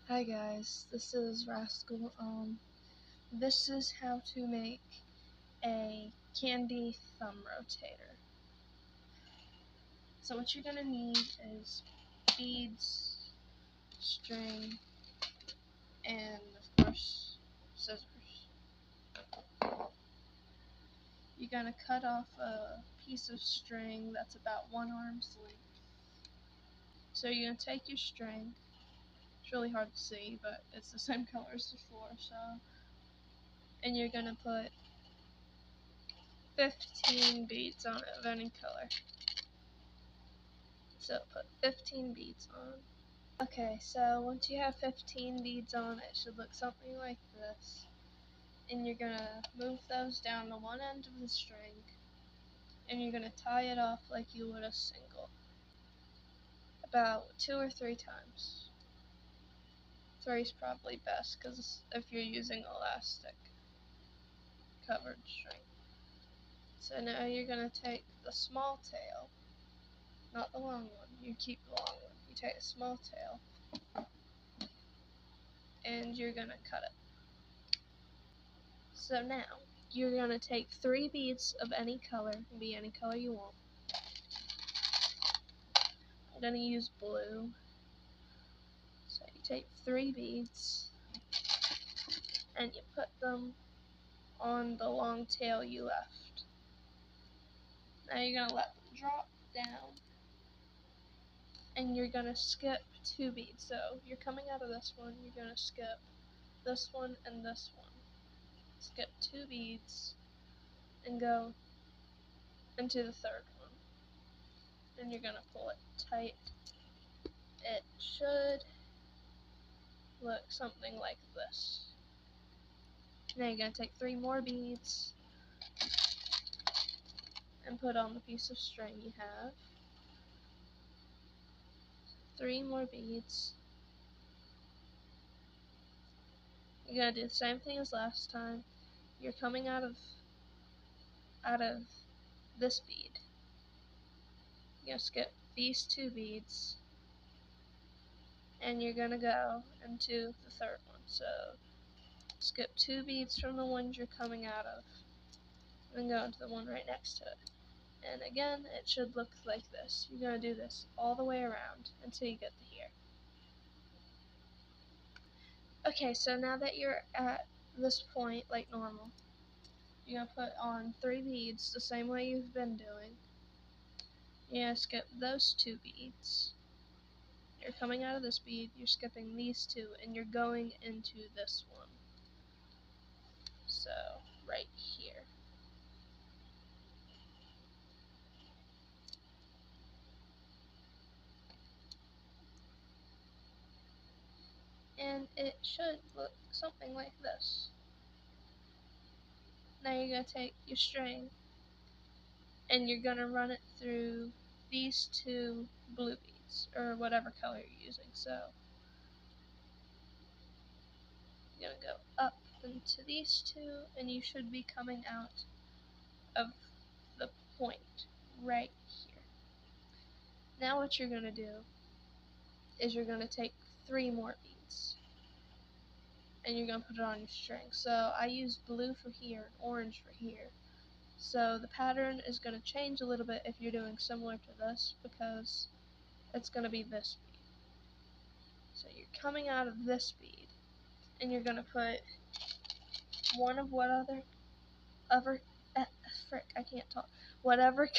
Hi guys, this is Rascal. This is how to make a Kandi thumb rotator. So what you're gonna need is beads, string, and of course scissors. You're gonna cut off a piece of string that's about 1 arm's length. So you're gonna take your string. It's really hard to see, but it's the same color as before. And you're gonna put 15 beads on it of any color. So put 15 beads on. Okay, so once you have 15 beads on, it should look something like this. And you're gonna move those down to one end of the string, and you're gonna tie it off like you would a single. About 2 or 3 times. 3 is probably best, because if you're using elastic covered string. So now you're gonna take the small tail, not the long one, you keep the long one. You take a small tail, and you're gonna cut it. So now, you're going to take 3 beads of any color, it can be any color you want. I'm going to use blue. So you take 3 beads, and you put them on the long tail you left. Now you're going to let them drop down, and you're going to skip 2 beads. So you're coming out of this one, you're going to skip this one and this one. Skip 2 beads, and go into the third one. And you're going to pull it tight. It should look something like this. Now you're going to take 3 more beads and put on the piece of string you have. 3 more beads. You're going to do the same thing as last time. You're coming out of this bead. You're going to skip these 2 beads, and you're going to go into the third one. So skip 2 beads from the ones you're coming out of, and go into the one right next to it. And again, it should look like this. You're going to do this all the way around until you get to here. Okay, so now that you're at this point, like normal, you're going to put on 3 beads the same way you've been doing. You're going to skip those 2 beads. You're coming out of this bead, you're skipping these 2, and you're going into this one. So, right here. And it should look something like this. Now you're going to take your string, and you're going to run it through these 2 blue beads, or whatever color you're using. So you're going to go up into these 2, and you should be coming out of the point right here. Now what you're going to do is you're going to take 3 more beads, and you're going to put it on your string. So I use blue for here, orange for here. So the pattern is going to change a little bit if you're doing similar to this, because it's going to be this bead. So you're coming out of this bead, and you're going to put one of whatever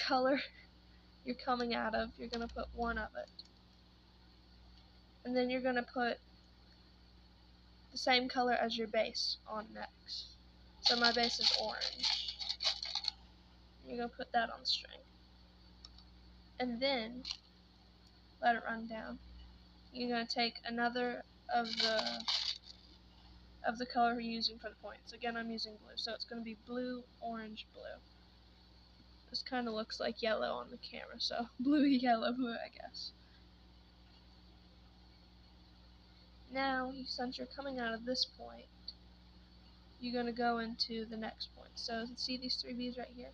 color you're coming out of, you're going to put one of it. And then you're going to put the same color as your base on next. So my base is orange. You're going to put that on the string. And then let it run down. You're going to take another of the color you're using for the points. Again, I'm using blue, so it's going to be blue, orange, blue. This kind of looks like yellow on the camera, so blue, yellow, blue, I guess. Now, since you're coming out of this point, you're going to go into the next point. So see these 3 beads right here?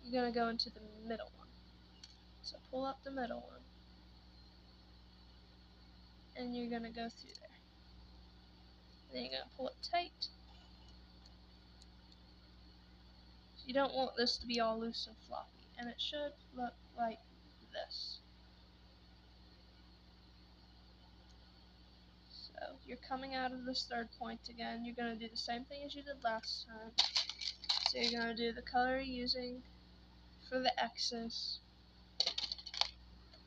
You're going to go into the middle one. So pull up the middle one, and you're going to go through there. Then you're gonna pull it tight. You don't want this to be all loose and floppy, and it should look like this. So you're coming out of this third point again. You're going to do the same thing as you did last time. So you're going to do the color you're using for the X's,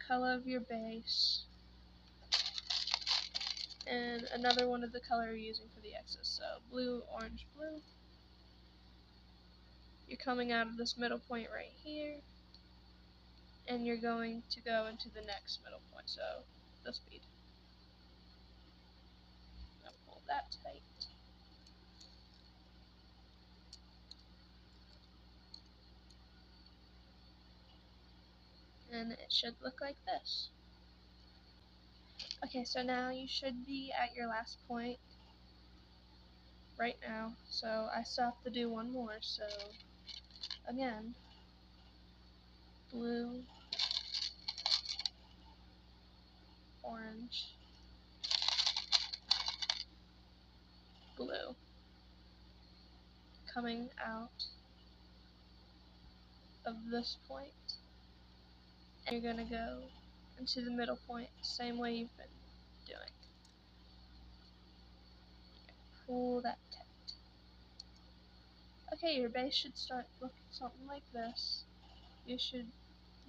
color of your base, and another one of the color you're using for the X's. So blue, orange, blue. You're coming out of this middle point right here, and you're going to go into the next middle point, so the speed. Now pull that tight. And it should look like this. Okay, so now you should be at your last point right now. So I still have to do one more. So again, blue, orange, blue. Coming out of this point, and you're gonna go into the middle point, same way you've been doing. Pull that tight. Okay, your base should start looking something like this. You should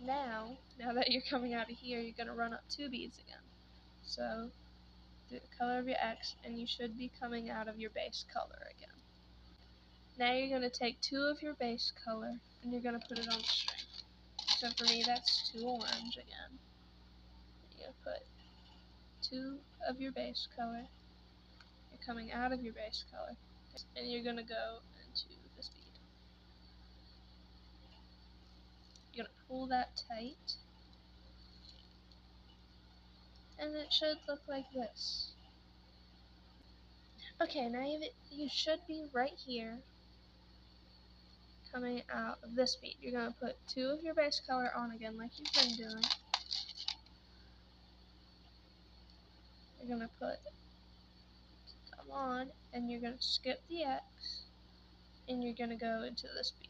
now that you're coming out of here, you're gonna run up 2 beads again. So do the color of your X, and you should be coming out of your base color again. Now you're going to take 2 of your base color, and you're going to put it on the string. So for me, that's 2 orange again. You're going to put 2 of your base color. You're coming out of your base color, and you're going to go into this bead. You're going to pull that tight, and it should look like this. Okay, now you should be right here, coming out of this bead. You're going to put 2 of your base color on again like you've been doing. You're going to put them on, and you're going to skip the X, and you're going to go into this bead.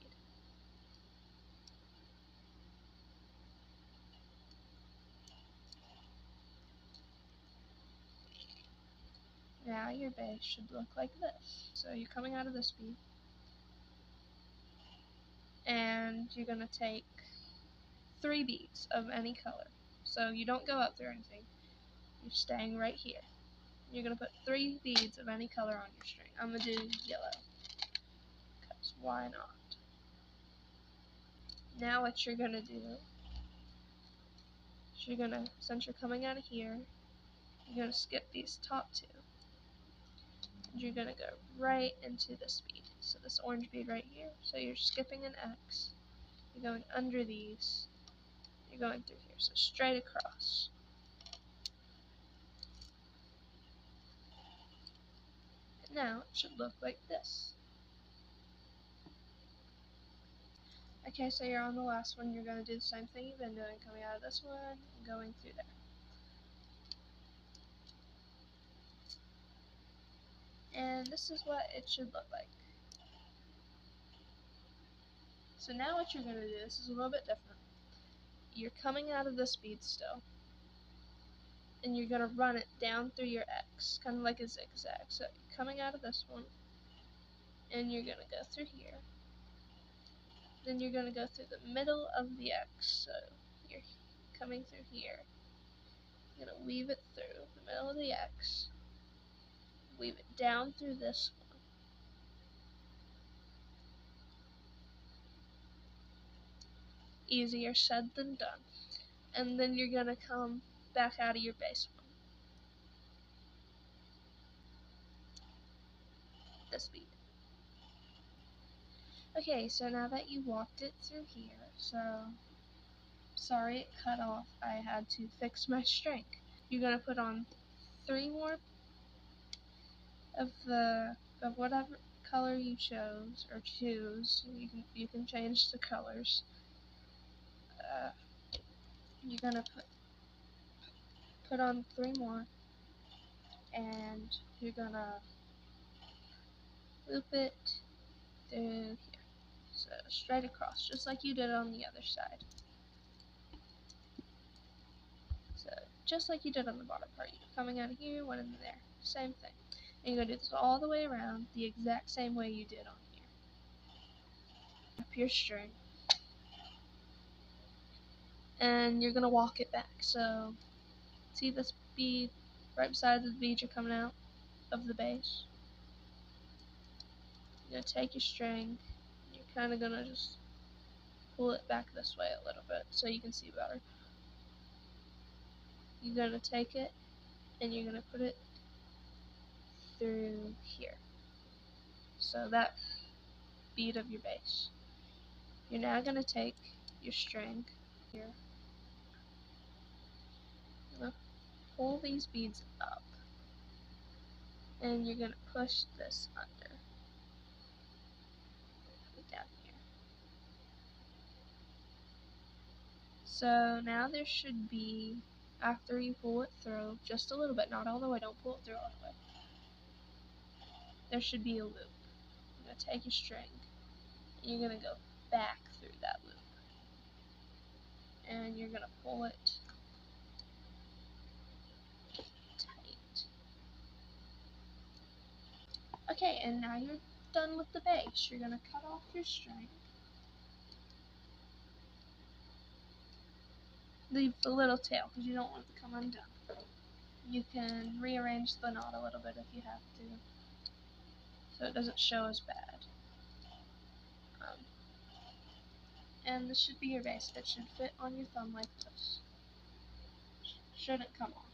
Now your base should look like this. So you're coming out of this bead, and you're going to take 3 beads of any color. So you don't go up through anything. You're staying right here. You're going to put 3 beads of any color on your string. I'm going to do yellow, because why not? Now what you're going to do is you're going to, since you're coming out of here, you're going to skip these top 2. And you're going to go right into this bead. So this orange bead right here. So you're skipping an X. You're going under these. You're going through here. So straight across. And now it should look like this. Okay, so you're on the last one. You're going to do the same thing you've been doing. Coming out of this one and going through there. And this is what it should look like. So now what you're going to do, this is a little bit different. You're coming out of this bead still, and you're going to run it down through your X, kind of like a zigzag. So you're coming out of this one, and you're going to go through here. Then you're going to go through the middle of the X. So you're coming through here. You're going to weave it through the middle of the X. Weave it down through this one. Easier said than done. And then you're going to come back out of your base one. This bead. Okay, so now that you walked it through here, so sorry it cut off, I had to fix my string. You're going to put on 3 more of whatever color you chose or choose. You can change the colors. You're going to put on 3 more, and you're going to loop it through here. So straight across, just like you did on the other side. So just like you did on the bottom part, you're coming out of here, one in there, same thing. And you're going to do this all the way around, the exact same way you did on here. Up your string, and you're going to walk it back. So see this bead right beside the bead you're coming out of the base? You're going to take your string, you're kind of going to just pull it back this way a little bit so you can see better. You're going to take it and you're going to put it through here. So that bead of your base. You're now going to take your string here. You're going to pull these beads up and you're going to push this under. Down here. So now there should be, after you pull it through, just a little bit, not all the way, don't pull it through all the way. There should be a loop. You're going to take your string and you're going to go back through that loop. And you're going to pull it tight. Okay, and now you're done with the base. You're going to cut off your string. Leave the little tail because you don't want it to come undone. You can rearrange the knot a little bit if you have to, so it doesn't show as bad. And this should be your base. It should fit on your thumb like this. Shouldn't come off.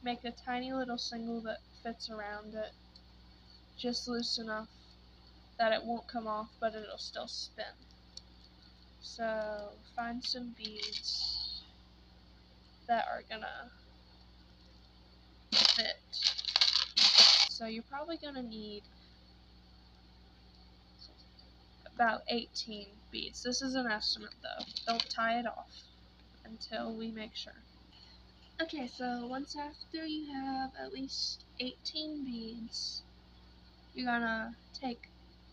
Make a tiny little single that fits around it, just loose enough that it won't come off, but it'll still spin. So find some beads that are gonna fit. So you're probably gonna need about 18 beads. This is an estimate though. Don't tie it off until we make sure. Okay, so once after you have at least 18 beads, you're gonna take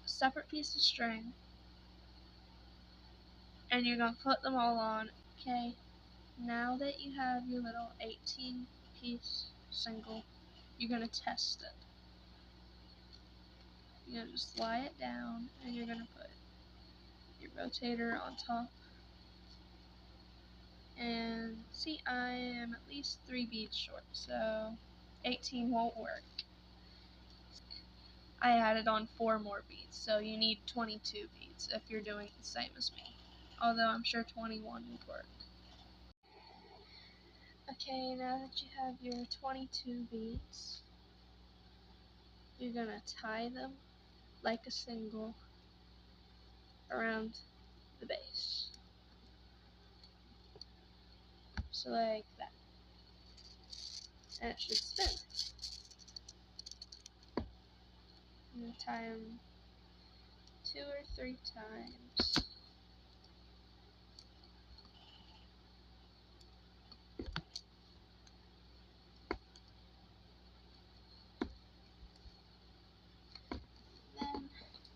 a separate piece of string and you're gonna put them all on. Okay, now that you have your little 18 piece single, you're gonna test it. You're gonna just lie it down and you're gonna put your rotator on top. And see, I am at least 3 beads short, so 18 won't work. I added on 4 more beads, so you need 22 beads if you're doing the same as me. Although I'm sure 21 would work. Okay, now that you have your 22 beads, you're gonna tie them like a single around the base. So like that. And it should spin. I'm gonna tie them 2 or 3 times. Then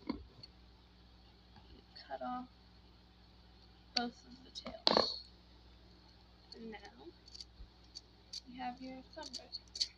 you cut off both of the tails. And now you have your thumb rotator.